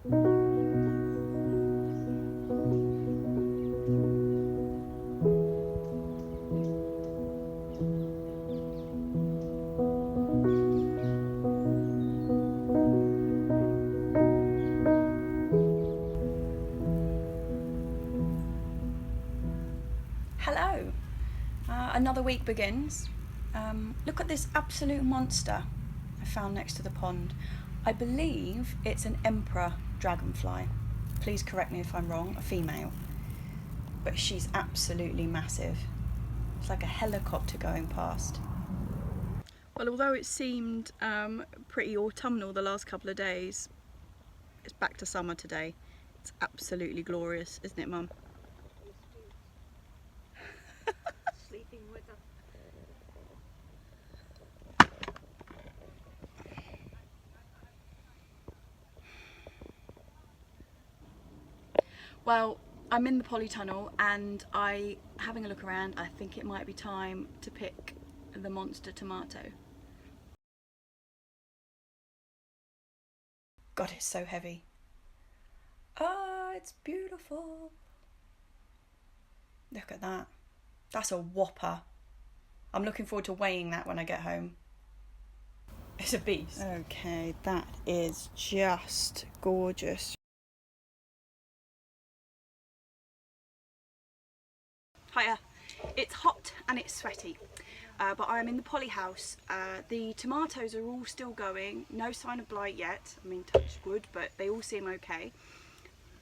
Hello, another week begins. Look at this absolute monster I found next to the pond. I believe it's an emperor dragonfly. Please correct me if I'm wrong, a female. But she's absolutely massive. It's like a helicopter going past. Well, although it seemed pretty autumnal the last couple of days, it's back to summer today. It's absolutely glorious, isn't it, Mum? Sleeping with her. Well, I'm in the polytunnel and having a look around, I think it might be time to pick the monster tomato. God, it's so heavy. Ah, it's beautiful. Look at that. That's a whopper. I'm looking forward to weighing that when I get home. It's a beast. Okay, that is just gorgeous. Hiya. It's hot and it's sweaty, but I'm in the poly house. The tomatoes are all still going, no sign of blight yet. I mean, touch wood, but they all seem okay.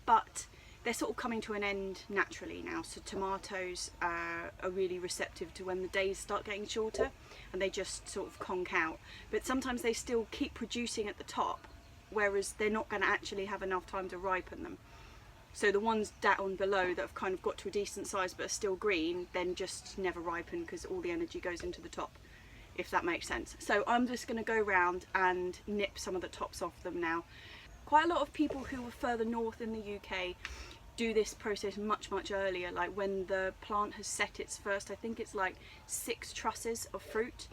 But they're sort of coming to an end naturally now, so tomatoes are really receptive to when the days start getting shorter and they just sort of conk out. But sometimes they still keep producing at the top, whereas they're not going to actually have enough time to ripen them. So the ones down below that have kind of got to a decent size but are still green, then just never ripen because all the energy goes into the top, if that makes sense. So I'm just going to go around and nip some of the tops off them now. Quite a lot of people who are further north in the UK do this process much earlier, like when the plant has set its first, I think it's like 6 trusses of fruit.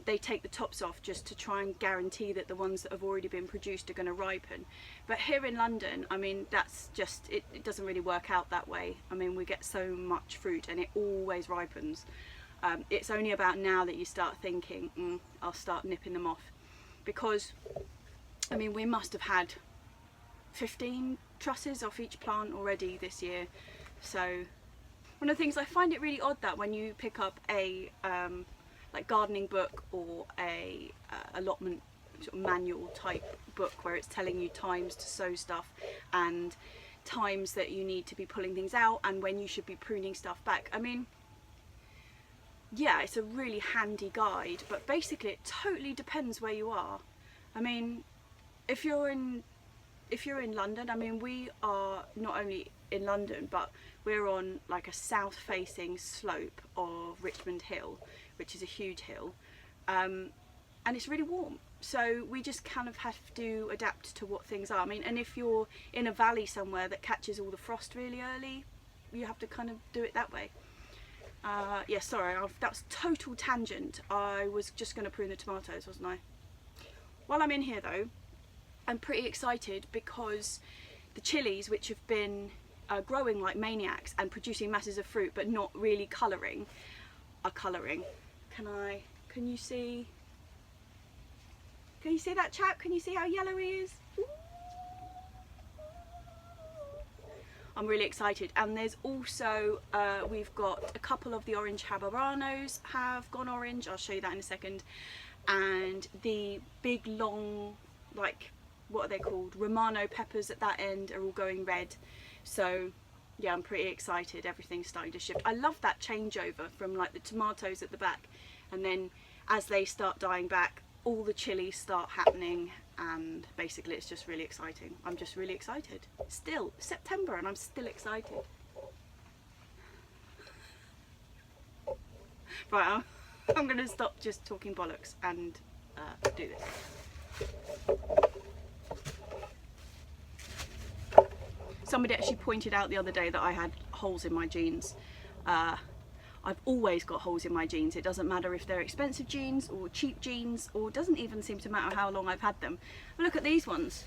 They take the tops off just to try and guarantee that the ones that have already been produced are going to ripen. But here in London, I mean, that's just, it doesn't really work out that way. I mean, we get so much fruit and it always ripens. It's only about now that you start thinking, I'll start nipping them off. Because, I mean, we must have had 15 trusses off each plant already this year. So, one of the things, I find it really odd that when you pick up a like gardening book or a allotment sort of manual type book where it's telling you times to sow stuff and times that you need to be pulling things out and when you should be pruning stuff back. I mean, yeah, it's a really handy guide, but basically it totally depends where you are. I mean, if you're in London, I mean, we are not only in London, but we're on like a south facing slope of Richmond Hill, which is a huge hill, and it's really warm, so we just kind of have to adapt to what things are. I mean, and if you're in a valley somewhere that catches all the frost really early, you have to kind of do it that way. Yeah, sorry, that was total tangent. I was just going to prune the tomatoes, wasn't I? While I'm in here though, I'm pretty excited because the chilies, which have been growing like maniacs and producing masses of fruit but not really colouring, are colouring. Can you see that chap? Can you see how yellow he is? Ooh. I'm really excited. And there's also, we've got a couple of the orange habaneros have gone orange. I'll show you that in a second. And the big long, like, what are they called? Romano peppers at that end are all going red. So yeah, I'm pretty excited. Everything's starting to shift. I love that changeover from like the tomatoes at the back, and then as they start dying back, all the chilies start happening, and basically it's just really exciting. I'm just really excited. Still September and I'm still excited. Right, I'm going to stop just talking bollocks and do this. Somebody actually pointed out the other day that I had holes in my jeans. I've always got holes in my jeans. It doesn't matter if they're expensive jeans or cheap jeans, or it doesn't even seem to matter how long I've had them. But look at these ones.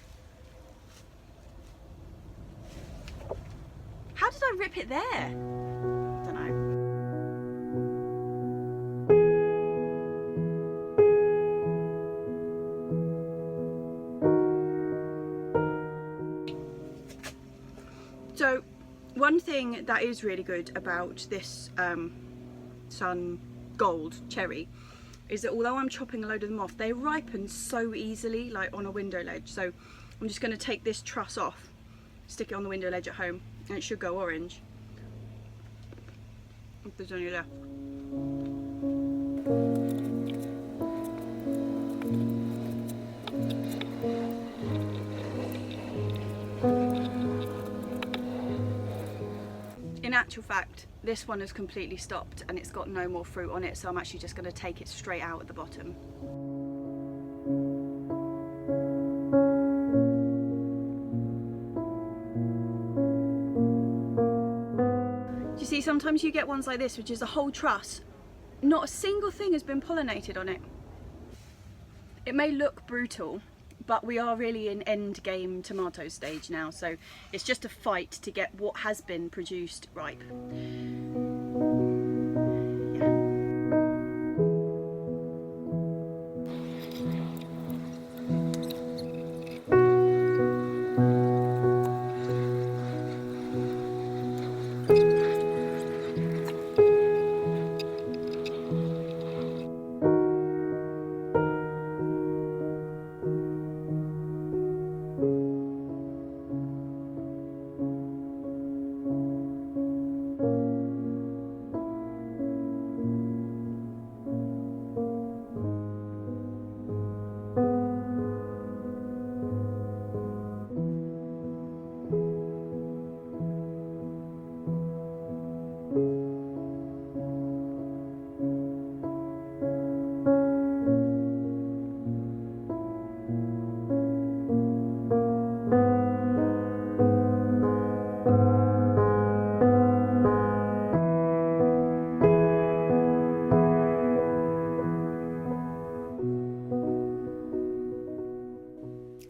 I rip it there? Don't know. So one thing that is really good about this Sun Gold cherry is that although I'm chopping a load of them off, they ripen so easily, like on a window ledge. So I'm just going to take this truss off, stick it on the window ledge at home, and it should go orange if there's any left. In actual fact, this one has completely stopped and it's got no more fruit on it, so I'm actually just going to take it straight out at the bottom. You see, sometimes you get ones like this, which is a whole truss. Not a single thing has been pollinated on it. It may look brutal, but we are really in end game tomato stage now, so it's just a fight to get what has been produced ripe.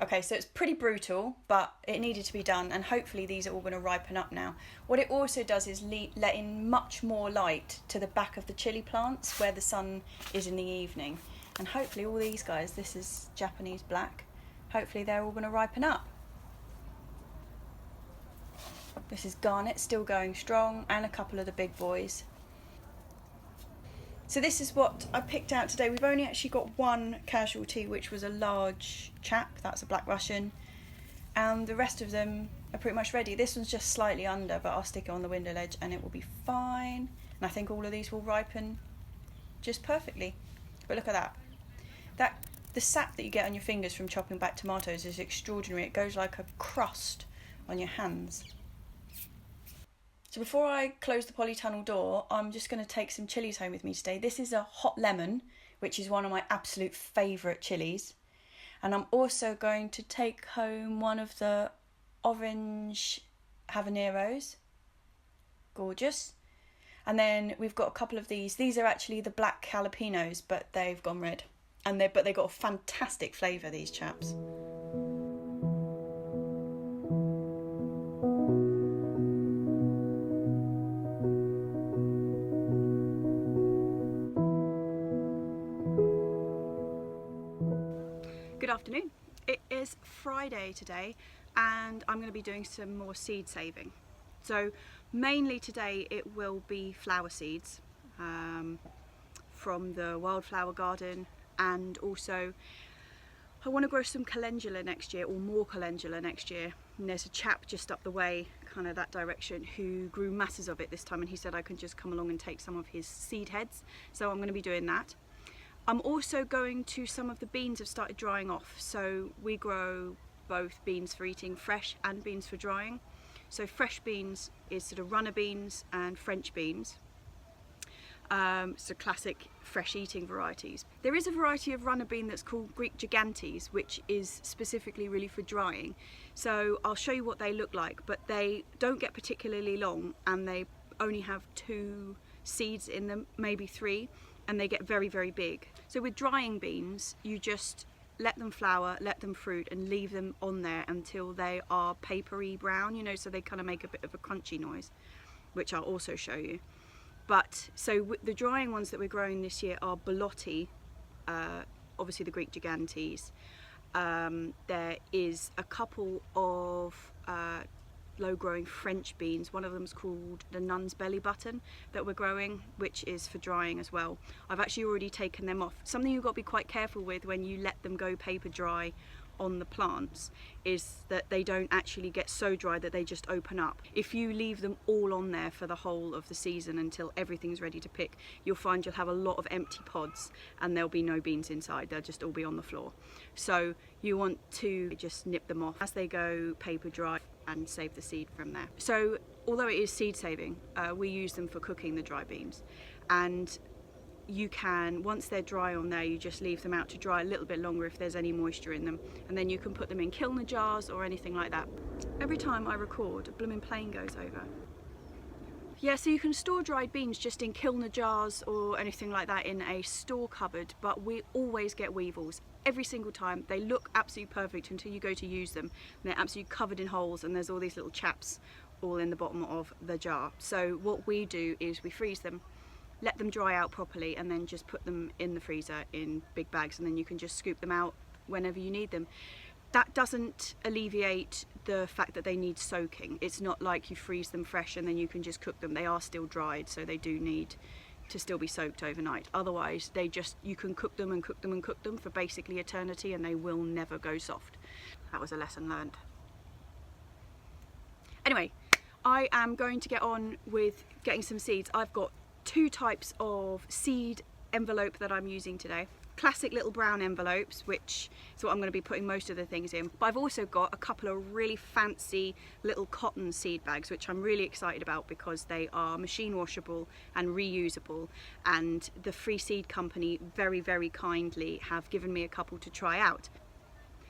Okay, so it's pretty brutal, but it needed to be done, and hopefully these are all going to ripen up now. What it also does is let in much more light to the back of the chili plants where the sun is in the evening. And hopefully all these guys, this is Japanese black, hopefully they're all going to ripen up. This is garnet, still going strong, and a couple of the big boys. So this is what I picked out today. We've only actually got one casualty, which was a large chap, that's a Black Russian, and the rest of them are pretty much ready. This one's just slightly under, but I'll stick it on the window ledge and it will be fine. And I think all of these will ripen just perfectly. But look at that. The sap that you get on your fingers from chopping back tomatoes is extraordinary. It goes like a crust on your hands. So before I close the polytunnel door, I'm just going to take some chilies home with me today. This is a hot lemon, which is one of my absolute favourite chilies. And I'm also going to take home one of the orange habaneros. Gorgeous. And then we've got a couple of these. These are actually the black jalapenos, but they've gone red. But they've got a fantastic flavour, these chaps. Good afternoon. It is Friday today and I'm going to be doing some more seed saving. So mainly today it will be flower seeds from the wildflower garden, and also I want to grow some calendula next year, or more calendula next year. And there's a chap just up the way, kind of that direction, who grew masses of it this time, and he said I can just come along and take some of his seed heads. So I'm going to be doing that. I'm also going to, some of the beans have started drying off, so we grow both beans for eating fresh and beans for drying. So fresh beans is sort of runner beans and French beans. So classic fresh eating varieties. There is a variety of runner bean that's called Greek Gigantese, which is specifically really for drying. So I'll show you what they look like, but they don't get particularly long and they only have 2 seeds in them, maybe 3. And they get very, very big. So with drying beans, you just let them flower, let them fruit, and leave them on there until they are papery brown, you know, so they kind of make a bit of a crunchy noise, which I'll also show you. But so the drying ones that we're growing this year are Borlotti, obviously the Greek Gigantese. There is a couple of low growing French beans. One of them is called the Nun's Belly Button that we're growing, which is for drying as well. I've actually already taken them off. Something you've got to be quite careful with when you let them go paper dry on the plants is that they don't actually get so dry that they just open up. If you leave them all on there for the whole of the season until everything's ready to pick, you'll find you'll have a lot of empty pods and there'll be no beans inside. They'll just all be on the floor. So you want to just nip them off as they go paper dry and save the seed from there. So although it is seed saving, we use them for cooking the dry beans, and you can, once they're dry on there, you just leave them out to dry a little bit longer if there's any moisture in them, and then you can put them in kilner jars or anything like that. Every time I record, a blooming plane goes over. Yeah, so you can store dried beans just in kilner jars or anything like that in a store cupboard, but we always get weevils. Every single time. They look absolutely perfect until you go to use them. They're absolutely covered in holes and there's all these little chaps all in the bottom of the jar. So what we do is we freeze them, let them dry out properly, and then just put them in the freezer in big bags, and then you can just scoop them out whenever you need them. That doesn't alleviate the fact that they need soaking. It's not like you freeze them fresh and then you can just cook them. They are still dried, so they do need to still be soaked overnight. Otherwise, you can cook them and cook them and cook them for basically eternity and they will never go soft. That was a lesson learned. Anyway, I am going to get on with getting some seeds. I've got 2 types of seed envelope that I'm using today. Classic little brown envelopes, which is what I'm going to be putting most of the things in. But I've also got a couple of really fancy little cotton seed bags, which I'm really excited about because they are machine washable and reusable. And the Free Seed Company very, very kindly have given me a couple to try out.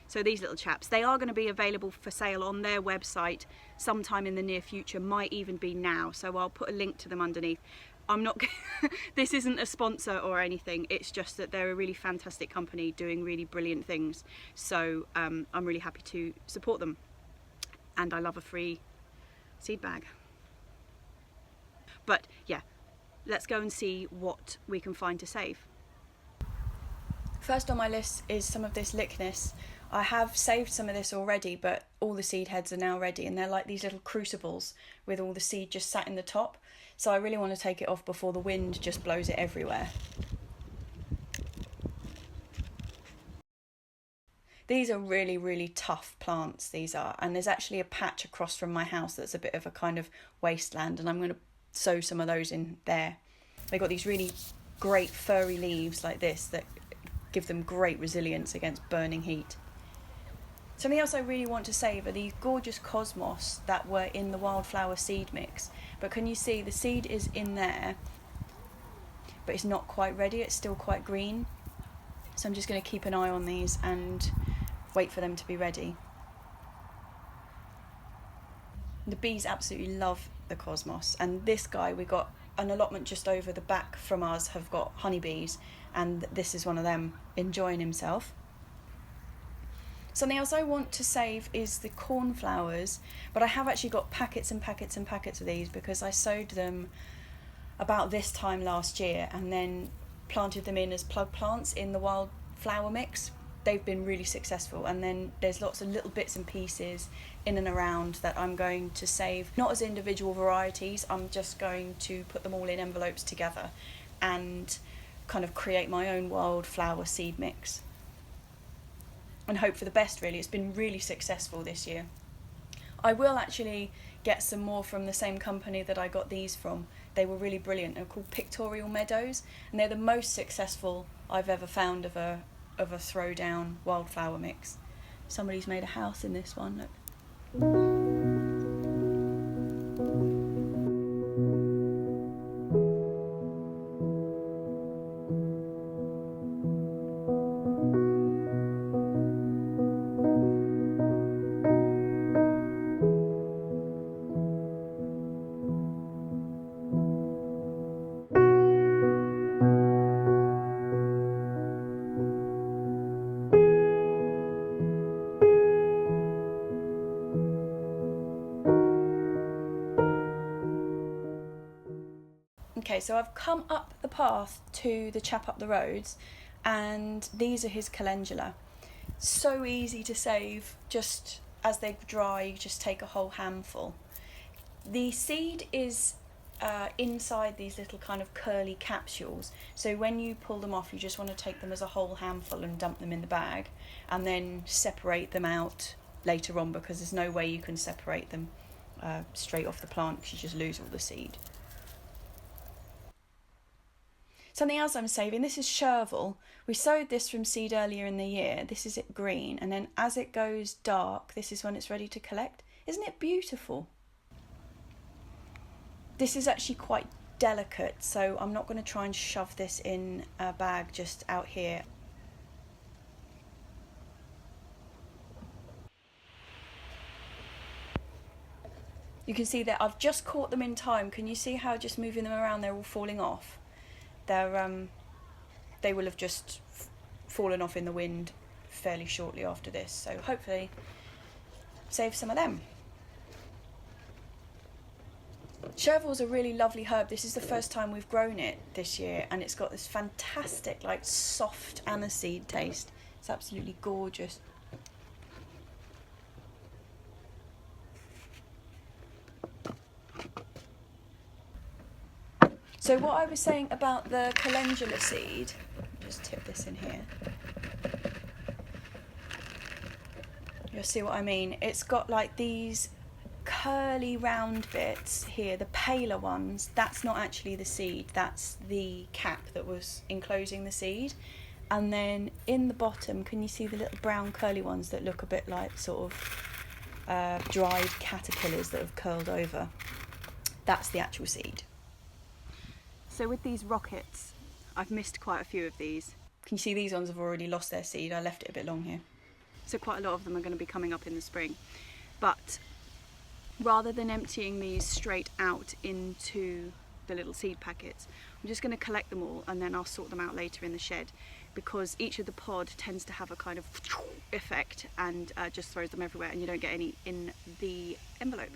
So these little chaps, they are going to be available for sale on their website sometime in the near future, might even be now. So I'll put a link to them underneath. I'm not, this isn't a sponsor or anything, it's just that they're a really fantastic company doing really brilliant things. So I'm really happy to support them. And I love a free seed bag. But yeah, let's go and see what we can find to save. First on my list is some of this Lychnis. I have saved some of this already, but all the seed heads are now ready, and they're like these little crucibles with all the seed just sat in the top. So I really want to take it off before the wind just blows it everywhere. These are really, really tough plants, these are, and there's actually a patch across from my house that's a bit of a kind of wasteland, and I'm going to sow some of those in there. They've got these really great furry leaves like this that give them great resilience against burning heat. Something else I really want to save are these gorgeous cosmos that were in the wildflower seed mix. But can you see the seed is in there, but it's not quite ready, it's still quite green. So I'm just going to keep an eye on these and wait for them to be ready. The bees absolutely love the cosmos, and this guy, we got an allotment just over the back from us, have got honeybees, and this is one of them enjoying himself. Something else I want to save is the cornflowers, but I have actually got packets and packets and packets of these because I sowed them about this time last year and then planted them in as plug plants in the wildflower mix. They've been really successful, and then there's lots of little bits and pieces in and around that I'm going to save, not as individual varieties. I'm just going to put them all in envelopes together and kind of create my own wildflower seed mix and hope for the best, really. It's been really successful this year. I will actually get some more from the same company that I got these from. They were really brilliant. They're called Pictorial Meadows, and they're the most successful I've ever found of a throwdown wildflower mix. Somebody's made a house in this one, look. Okay, so I've come up the path to the chap up the roads, and these are his calendula. So easy to save, just as they dry, you just take a whole handful. The seed is inside these little kind of curly capsules, so when you pull them off, you just want to take them as a whole handful and dump them in the bag, and then separate them out later on, because there's no way you can separate them straight off the plant, because you just lose all the seed. Something else I'm saving, this is Chervil. We sowed this from seed earlier in the year. This is it green, and then as it goes dark, this is when it's ready to collect. Isn't it beautiful? This is actually quite delicate, so I'm not going to try and shove this in a bag just out here. You can see that I've just caught them in time. Can you see how just moving them around they're all falling off? They will have just fallen off in the wind fairly shortly after this, so hopefully save some of them. Chervil's a really lovely herb. This is the first time we've grown it this year, and it's got this fantastic, like, soft aniseed taste. It's absolutely gorgeous. So what I was saying about the calendula seed, just tip this in here. You'll see what I mean. It's got like these curly round bits here, the paler ones. That's not actually the seed, that's the cap that was enclosing the seed. And then in the bottom, can you see the little brown curly ones that look a bit like sort of dried caterpillars that have curled over? That's the actual seed. So with these rockets, I've missed quite a few of these. Can you see these ones have already lost their seed? I left it a bit long here. So quite a lot of them are going to be coming up in the spring. But rather than emptying these straight out into the little seed packets, I'm just going to collect them all, and then I'll sort them out later in the shed, because each of the pod tends to have a kind of effect and just throws them everywhere, and you don't get any in the envelope.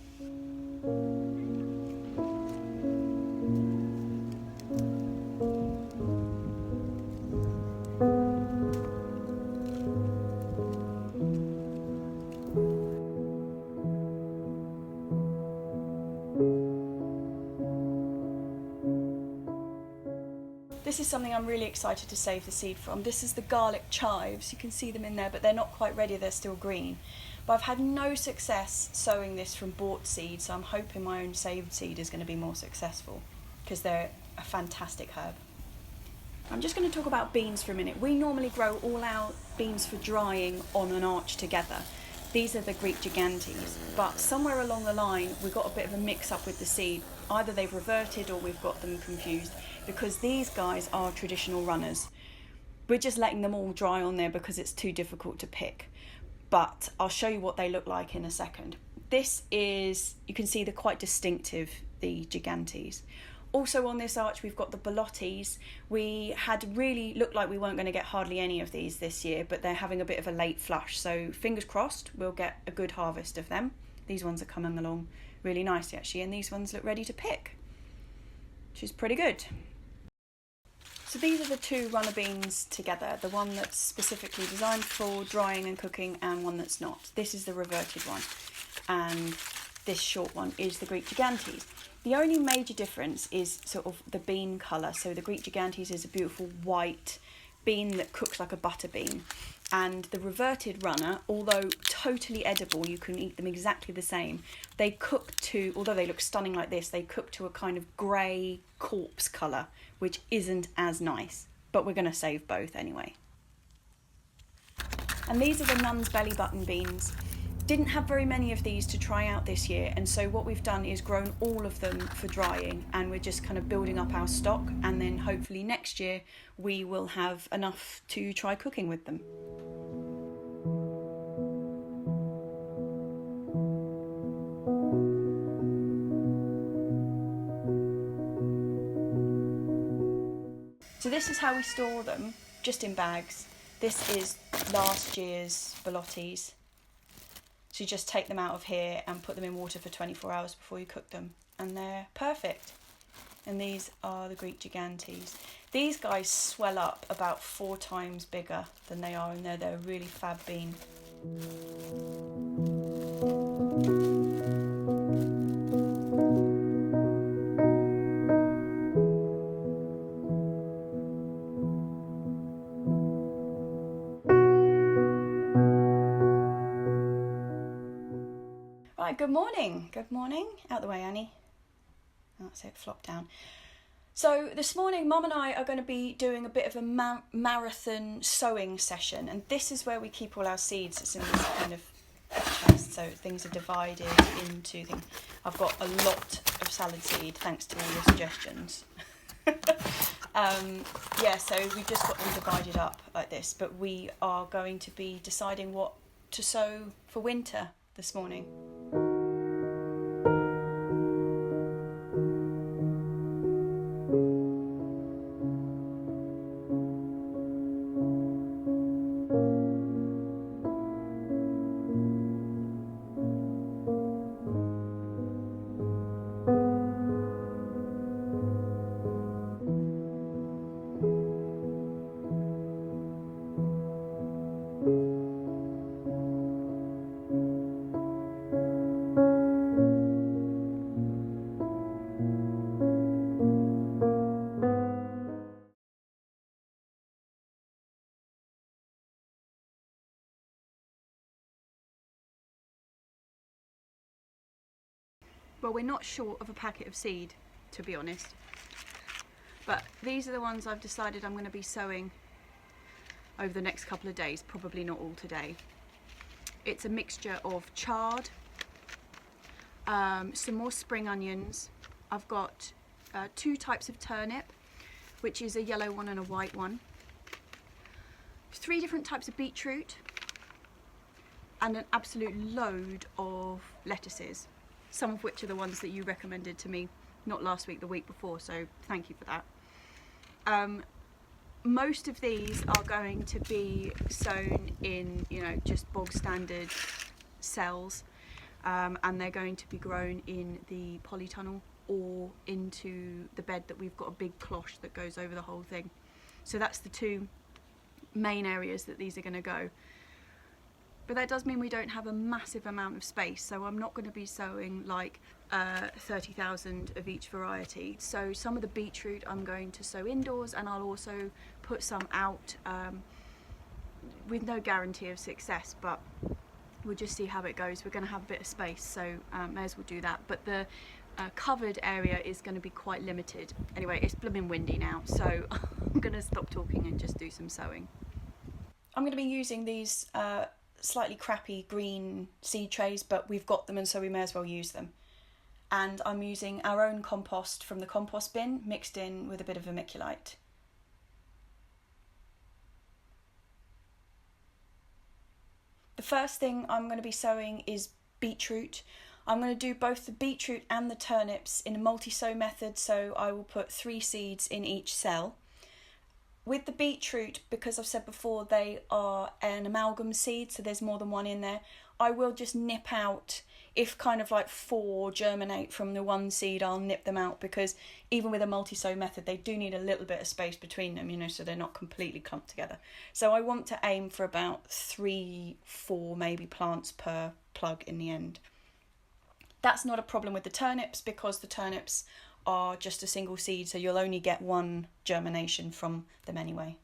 This is something I'm really excited to save the seed from. This is the garlic chives. You can see them in there, but they're not quite ready, they're still green. But I've had no success sowing this from bought seed, so I'm hoping my own saved seed is going to be more successful, because they're a fantastic herb. I'm just going to talk about beans for a minute. We normally grow all our beans for drying on an arch together. These are the Greek Gigantese, but somewhere along the line we got a bit of a mix up with the seed. Either they've reverted or we've got them confused, because these guys are traditional runners. We're just letting them all dry on there because it's too difficult to pick. But I'll show you what they look like in a second. This is, you can see they're quite distinctive, the Gigantese. Also on this arch we've got the Borlottis. We had really looked like we weren't going to get hardly any of these this year, but they're having a bit of a late flush, so fingers crossed we'll get a good harvest of them. These ones are coming along really nicely actually, and these ones look ready to pick, which is pretty good. So these are the two runner beans together, the one that's specifically designed for drying and cooking and one that's not. This is the reverted one, and this short one is the Greek Gigantese. The only major difference is sort of the bean colour. So the Greek Gigantese is a beautiful white bean that cooks like a butter bean, and the reverted runner, although totally edible, you can eat them exactly the same, they cook to, although they look stunning like this, they cook to a kind of grey corpse colour, which isn't as nice, but we're going to save both anyway. And these are the Nun's Belly Button beans. Didn't have very many of these to try out this year, and so what we've done is grown all of them for drying, and we're just kind of building up our stock, and then hopefully next year we will have enough to try cooking with them. So this is how we store them, just in bags. This is last year's Borlottis. So you just take them out of here and put them in water for 24 hours before you cook them, and they're perfect. and these are the Greek Gigantes. These guys swell up about 4 times bigger than they are, and they're a really fab bean. Right, good morning. Good morning. Out the way, Annie. Oh, so it flopped down. So this morning, Mum and I are going to be doing a bit of a marathon sowing session, and this is where we keep all our seeds. It's in this kind of chest, so things are divided into things. I've got a lot of salad seed, thanks to all your suggestions. Yeah, so we've just got them divided up like this, but we are going to be deciding what to sow for winter this morning. Well, we're not short of a packet of seed, to be honest, but these are the ones I've decided I'm going to be sowing over the next couple of days, probably not all today. It's a mixture of chard, some more spring onions. I've got 2 types of turnip, which is a yellow one and a white one, 3 different types of beetroot, and an absolute load of lettuces, some of which are the ones that you recommended to me, not last week, the week before, so thank you for that. Most of these are going to be sown in, just bog standard cells, and they're going to be grown in the polytunnel or into the bed that we've got a big cloche that goes over the whole thing. So that's the 2 main areas that these are going to go. But that does mean we don't have a massive amount of space, so I'm not going to be sowing like 30,000 of each variety. So some of the beetroot I'm going to sow indoors, and I'll also put some out with no guarantee of success, but we'll just see how it goes. We're going to have a bit of space, so may as well do that. But the covered area is going to be quite limited. Anyway, it's blooming windy now, so I'm going to stop talking and just do some sowing. I'm going to be using these slightly crappy green seed trays, but we've got them, and so we may as well use them. And I'm using our own compost from the compost bin mixed in with a bit of vermiculite. The first thing I'm going to be sowing is beetroot. I'm going to do both the beetroot and the turnips in a multi-sow method, so I will put 3 seeds in each cell. With the beetroot, because I've said before they are an amalgam seed, so there's more than one in there, I will just nip out, if kind of like 4 germinate from the one seed, I'll nip them out, because even with a multi-sow method they do need a little bit of space between them, so they're not completely clumped together. So I want to aim for about 3-4 maybe plants per plug in the end. That's not a problem with the turnips, because the turnips are just a single seed, so you'll only get 1 germination from them anyway.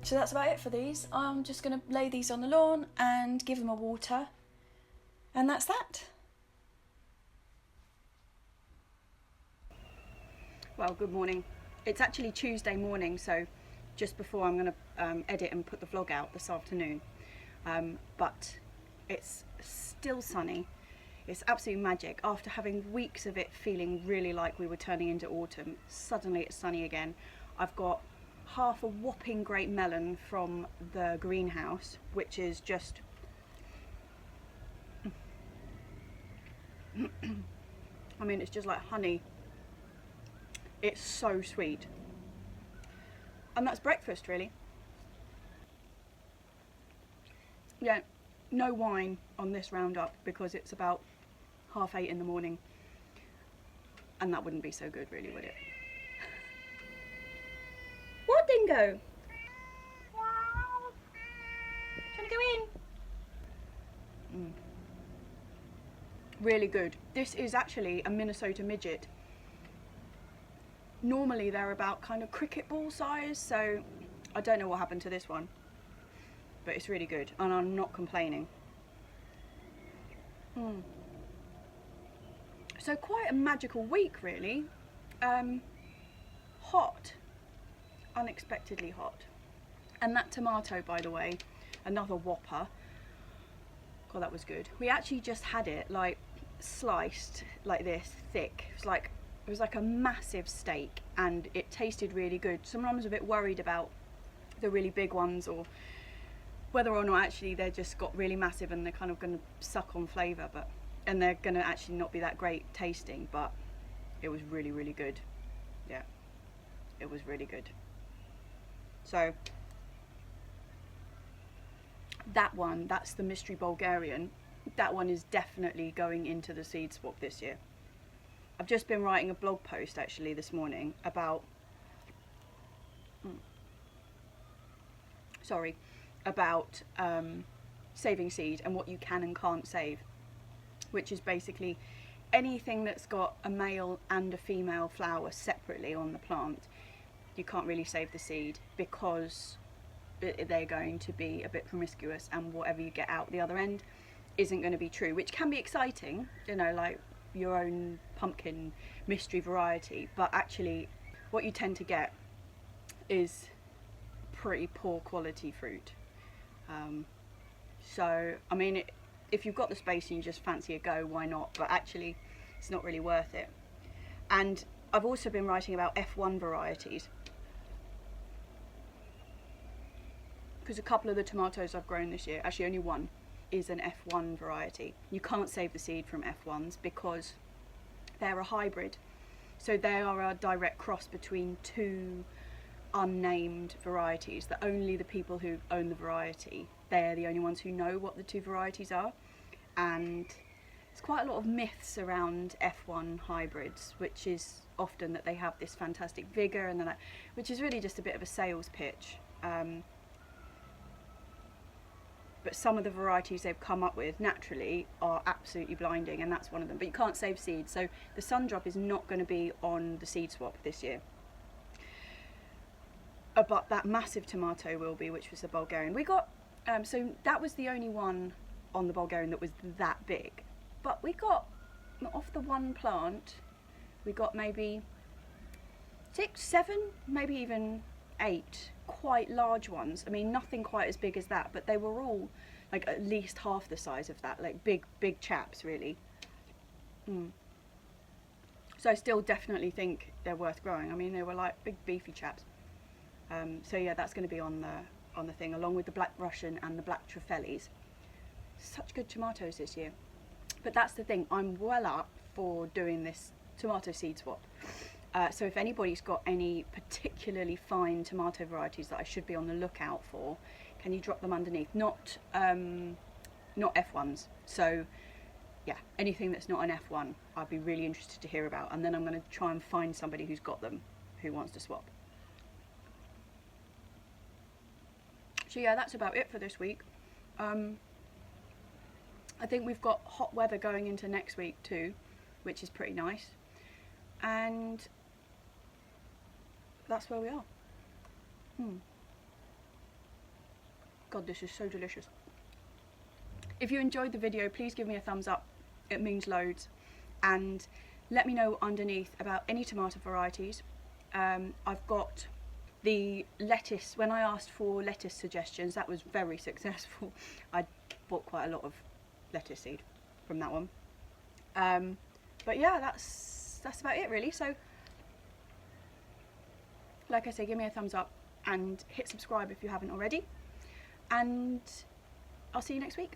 So that's about it for these. I'm just going to lay these on the lawn and give them a water, and that's that. Well, good morning. It's actually Tuesday morning, so just before I'm going to edit and put the vlog out this afternoon. But it's still sunny. It's absolutely magic. After having weeks of it feeling really like we were turning into autumn, suddenly it's sunny again. I've got half a whopping great melon from the greenhouse, which is just I mean, it's just like honey. It's so sweet. And that's breakfast, really. Yeah, no wine on this roundup because it's about 8:30 in the morning, and that wouldn't be so good, really, would it? What, Dingo? Do you want to go in? Really good. This is actually a Minnesota midget. Normally they're about kind of cricket ball size, so I don't know what happened to this one, but it's really good and I'm not complaining. So quite a magical week, really. Hot, unexpectedly hot. And that tomato, by the way, another whopper. God, that was good. We actually just had it like sliced like this, thick. It was like a massive steak, and it tasted really good. Someone was a bit worried about the really big ones, or whether or not actually they're just got really massive and they're kind of going to suck on flavour, and they're going to actually not be that great tasting, but it was really, really good. Yeah, it was really good. So that one, that's the mystery Bulgarian. That one is definitely going into the seed swap this year. I've just been writing a blog post actually this morning about saving seed and what you can and can't save, which is basically anything that's got a male and a female flower separately on the plant. You can't really save the seed because they're going to be a bit promiscuous, and whatever you get out the other end isn't going to be true, which can be exciting, you know, like your own pumpkin mystery variety, but actually what you tend to get is pretty poor quality fruit. So I mean, if you've got the space and you just fancy a go, why not? But actually it's not really worth it. And I've also been writing about F1 varieties, because a couple of the tomatoes I've grown this year, actually only one, is an F1 variety. You can't save the seed from F1s because they're a hybrid. So they are a direct cross between two unnamed varieties that only the people who own the variety, they're the only ones who know what the two varieties are. And there's quite a lot of myths around F1 hybrids, which is often that they have this fantastic vigour, and which is really just a bit of a sales pitch. But some of the varieties they've come up with naturally are absolutely blinding, and that's one of them. But you can't save seeds, so the sun drop is not going to be on the seed swap this year. But that massive tomato will be, which was the Bulgarian. We got, so that was the only one on the Bulgarian that was that big. But we got, off the one plant, we got maybe 6, 7, maybe even 8 quite large ones. I mean, nothing quite as big as that, but they were all like at least half the size of that, like big chaps, really. So I still definitely think they're worth growing. I mean, they were like big beefy chaps. So yeah, that's going to be on the thing, along with the black Russian and the black Triffelis. Such good tomatoes this year. But that's the thing, I'm well up for doing this tomato seed swap. So if anybody's got any particularly fine tomato varieties that I should be on the lookout for, can you drop them underneath? Not F1s. So yeah, anything that's not an F1, I'd be really interested to hear about. And then I'm going to try and find somebody who's got them, who wants to swap. So yeah, that's about it for this week. I think we've got hot weather going into next week too, which is pretty nice. And that's where we are. God, this is so delicious. If you enjoyed the video, please give me a thumbs up. It means loads. And let me know underneath about any tomato varieties. I've got the lettuce. When I asked for lettuce suggestions, that was very successful. I bought quite a lot of lettuce seed from that one. But yeah, that's about it really. So like I say, give me a thumbs up and hit subscribe if you haven't already. And I'll see you next week.